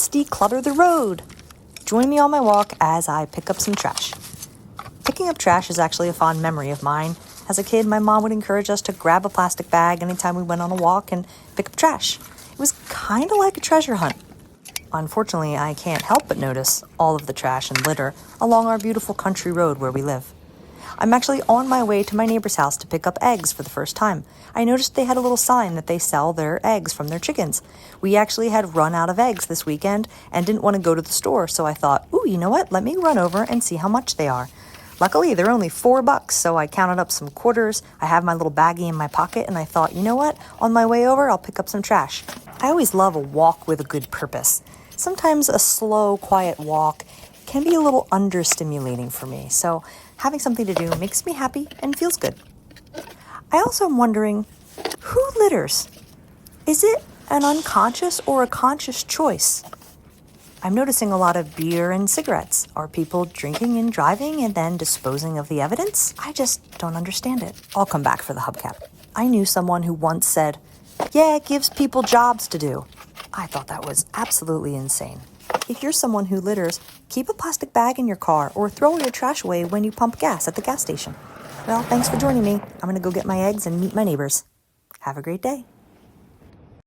Let's declutter the road. Join me on my walk as I pick up some trash. Picking up trash is actually a fond memory of mine. As a kid, my mom would encourage us to grab a plastic bag anytime we went on a walk and pick up trash. It was kind of like a treasure hunt. Unfortunately, I can't help but notice all of the trash and litter along our beautiful country road where we live. I'm actually on my way to my neighbor's house to pick up eggs for the first time. I noticed they had a little sign that they sell their eggs from their chickens. We actually had run out of eggs this weekend and didn't want to go to the store, so I thought, ooh, you know what? Let me run over and see how much they are. Luckily, they're only $4, so I counted up some quarters. I have my little baggie in my pocket, and I thought, you know what? On my way over, I'll pick up some trash. I always love a walk with a good purpose. Sometimes a slow, quiet walk can be a little understimulating for me, so having something to do makes me happy and feels good. I also am wondering, who litters? Is it an unconscious or a conscious choice? I'm noticing a lot of beer and cigarettes. Are people drinking and driving and then disposing of the evidence? I just don't understand it. I'll come back for the hubcap. I knew someone who once said, yeah, it gives people jobs to do. I thought that was absolutely insane. If you're someone who litters, keep a plastic bag in your car or throw your trash away when you pump gas at the gas station. Well, thanks for joining me. I'm going to go get my eggs and meet my neighbors. Have a great day.